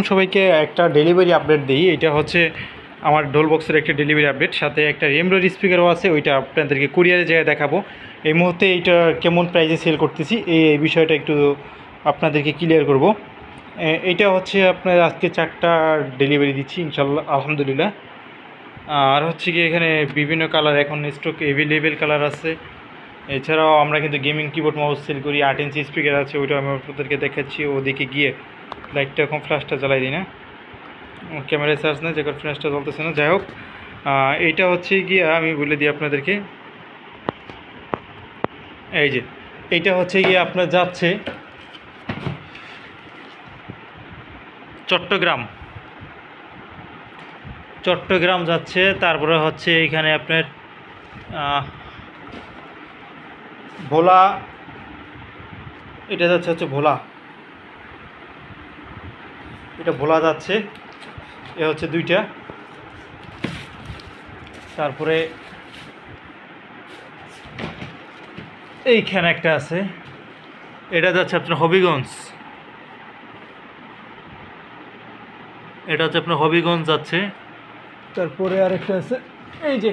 সবাইকে একটা delivery update দিই। এটা হচ্ছে আমার ডোল বক্সের একটা ডেলিভারি আপডেট, সাথে একটা রেমরোর স্পিকারও আছে, ওইটা আপনাদেরকে কুরিয়ারে যেয়ে দেখাবো। এই মুহূর্তে এইটা কেমন প্রাইসে সেল করতেছি এই বিষয়টা একটু আপনাদেরকে ক্লিয়ার করব। এইটা হচ্ছে আপনার আজকে 4টা ডেলিভারি দিচ্ছি ইনশাল্লাহ, আলহামদুলিল্লাহ। আর হচ্ছে কি এখানে বিভিন্ন কালার এখন স্টক অ্যাভেলেবেল কালার আছে। এছাড়াও আমরা কিন্তু গেমিং কিবোর্ড মাউস সেল করি, 8 ইঞ্চি স্পিকার আছে, ওইটা আমি আপনাদেরকে দেখাচ্ছি। ওদিকে গিয়ে লাইটটা এখন ফ্ল্যাশটা জ্বালাই দিই না, ক্যামেরায় চার্জ না, যে কারণে ফ্ল্যাশটা জ্বলতেছে না। যাই হোক, এইটা হচ্ছে গিয়ে আমি বলে দিই আপনাদেরকে, এই যে এইটা হচ্ছে গিয়ে আপনার যাচ্ছে চট্টগ্রাম যাচ্ছে। তারপরে হচ্ছে এখানে আপনার ভোলা, এটা যাচ্ছে হচ্ছে ভোলা, এটা ভোলা যাচ্ছে, এ হচ্ছে 2টা। তারপরে এইখানে একটা আছে, এটা যাচ্ছে আপনার হবিগঞ্জ, এটা হচ্ছে আপনার হবিগঞ্জ যাচ্ছে। তারপরে আরেকটা আছে, এই যে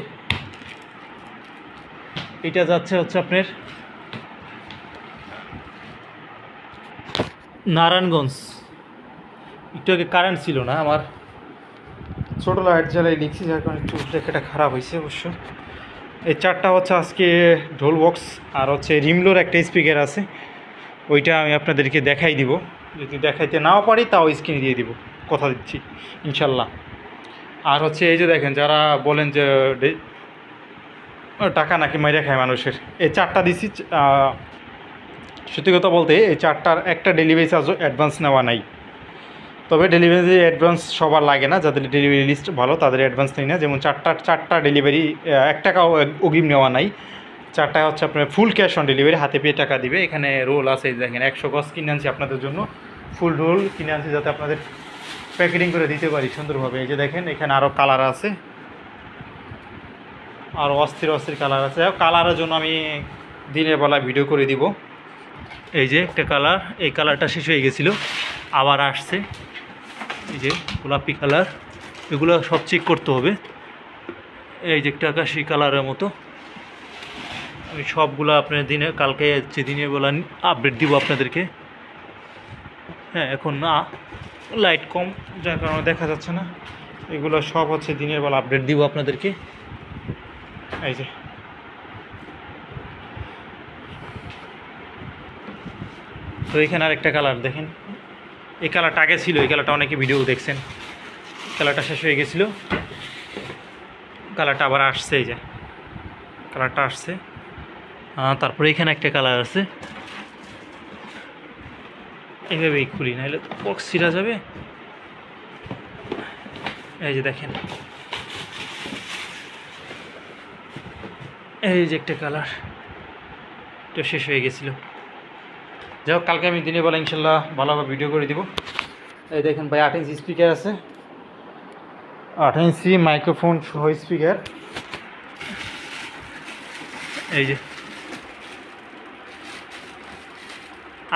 এটা যাচ্ছে হচ্ছে আপনার নারায়ণগঞ্জ। একটু আগে কারেন্ট ছিল না, আমার ছোটো লাইট জ্বালাই লিখছি, যার কারণে একটু লেখাটা খারাপ হয়েছে অবশ্য। এই 4টা হচ্ছে আজকে ঢোল বক্স, আর হচ্ছে রিমলোর একটা স্পিকার আছে, ওইটা আমি আপনাদেরকে দেখাই দিব। যদি দেখাইতে নাও পারি তাও স্ক্রিনে দিয়ে দিব, কথা দিচ্ছি ইনশাল্লাহ। আর হচ্ছে এই যে দেখেন, যারা বলেন যে টাকা নাকি মাইরা খায় মানুষের, এই 4টা দিচ্ছি। সত্যি কথা বলতে এই 4টার একটা ডেলিভারি চার্জও অ্যাডভান্স নেওয়া নাই, তবে ডেলিভারি অ্যাডভান্স সবার লাগে না, যাদের ডেলিভারি লিস্ট ভালো তাদের অ্যাডভান্স নেই না। যেমন 4টা ডেলিভারি 1 টাকাও অগ্রিম নেওয়া নাই। 4টা হচ্ছে আপনার ফুল ক্যাশ অন ডেলিভারি, হাতে পেয়ে টাকা দিবে। এখানে রোল আছে, দেখেন 100 গজ কিনে আনছি আপনাদের জন্য, ফুল রোল কিনে আনছি যাতে আপনাদের প্যাকেটিং করে দিতে পারি সুন্দরভাবে। এই যে দেখেন এখানে আরও কালার আছে, আর অস্থির কালার আছে। কালারের জন্য আমি দিনের বেলা ভিডিও করে দিব। এই যে একটা কালার, এই কালারটা শেষ হয়ে গেছিলো, আবার আসছে। এই যে গোলাপি কালার, এগুলো সব চেক করতে হবে। এই যে একটা আকাশি কালারের মতো, আমি সবগুলো আপনার কালকে হচ্ছে দিনের বেলা আপডেট দিব আপনাদেরকে। হ্যাঁ, এখন না লাইট কম, যার কারণে দেখা যাচ্ছে না। এগুলো সব হচ্ছে দিনের বেলা আপডেট দিব আপনাদেরকে। এই যে তো এখানে আরেকটা কালার দেখেন, এই কালারটা আগে ছিল, এই কালারটা অনেকে ভিডিও দেখছেন, কালারটা শেষ হয়ে গেছিলো, কালারটা আবার আসছে। এই যে কালারটা আসছে। তারপরে এখানে একটা কালার আছে, এইভাবেই খুলি নাহলে বক্স ছিঁড়া যাবে। এই যে দেখেন, এই যে একটা কালার, এটা শেষ হয়ে গেছিলো। যাই হোক, কালকে আমি দিনের বেলা ইনশাল্লাহ ভালোভাবে ভিডিও করে দিব। এই দেখেন ভাই, 8 ইঞ্চি স্পিকার আছে, 8 ইঞ্চি মাইক্রোফোন সহ স্পিকার। এই যে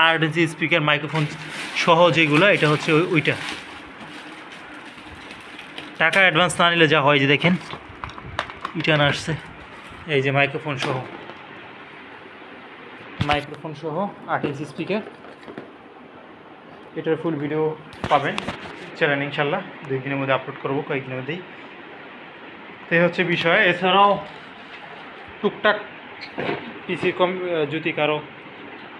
8 ইঞ্চি স্পিকার মাইক্রোফোন সহ যেগুলো, এটা হচ্ছে ওইটা। টাকা অ্যাডভান্স না নিলে যা হয়, যে দেখেন রিটার্ন আসছে। এই যে মাইক্রোফোন সহ 8 ইঞ্চি স্পিকার, এটার ফুল ভিডিও পাবেন চ্যানেল ইনশাল্লাহ। 2 দিনের মধ্যে আপলোড করবো, কয়েকদিনের মধ্যেই। তো এই হচ্ছে বিষয়। এছাড়াও টুকটাক পিসি যদি কারো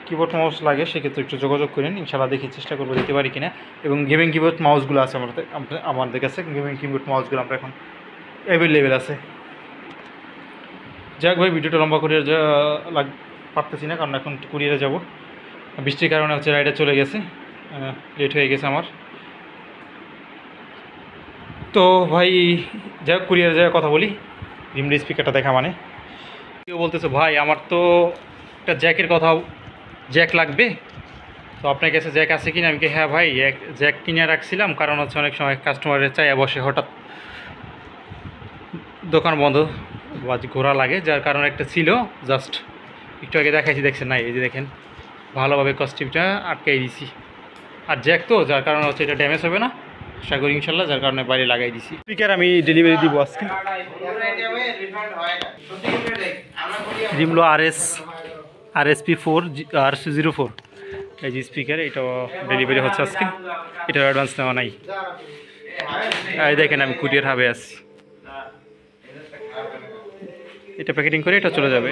কিবোর্ড মাউস লাগে সেক্ষেত্রে একটু যোগাযোগ করেন, ইনশাল্লাহ দেখি চেষ্টা করবো দিতে পারি কিনা। এবং গেমিং কিবোর্ড মাউসগুলো আছে আমাদের কাছে, গেমিং কিবোর্ড মাউসগুলো আমরা এখন অ্যাভেলেবেল আছে। যাক ভাই, ভিডিওটা লম্বা করে পারতেছি না, কারণ এখন কুরিয়ারে যাব, বৃষ্টির কারণে হচ্ছে রাইডে চলে গেছে, লেট হয়ে গেছে আমার। তো ভাই যাক, কুরিয়ারে যাওয়ার কথা বলি। রিমলি স্পিকারটা দেখা মানে কেউ বলতেছে, ভাই আমার তো একটা জ্যাকের কথা, জ্যাক লাগবে, তো আপনার কাছে জ্যাক আছে কিনা? আমি কি, হ্যাঁ ভাই, জ্যাক কিনে রাখছিলাম, কারণ হচ্ছে অনেক সময় কাস্টমারের চাই বসে, হঠাৎ দোকান বন্ধ বা ঘোরা লাগে, যার কারণে একটা ছিল, জাস্ট একটু আগে দেখাইছি, দেখছেন না? এই যে দেখেন, ভালোভাবে কস্টিউমটা আটকাই দিছি। আর জ্যাক তো, যার কারণে হচ্ছে এটা ড্যামেজ হবে না, আশা করি ইনশাল্লাহ, যার কারণে বাইরে লাগাই দিছি। স্পিকার আমি ডেলিভারি দিব আজকে। রিমলো RSP4 RC04 এই যে স্পিকার, এটাও ডেলিভারি হচ্ছে আজকে। এটার অ্যাডভান্স নেওয়া নাই। এই দেখেন আমি কুরিয়ার হাবে আছি, এটা প্যাকেটিং করে এটা চলে যাবে।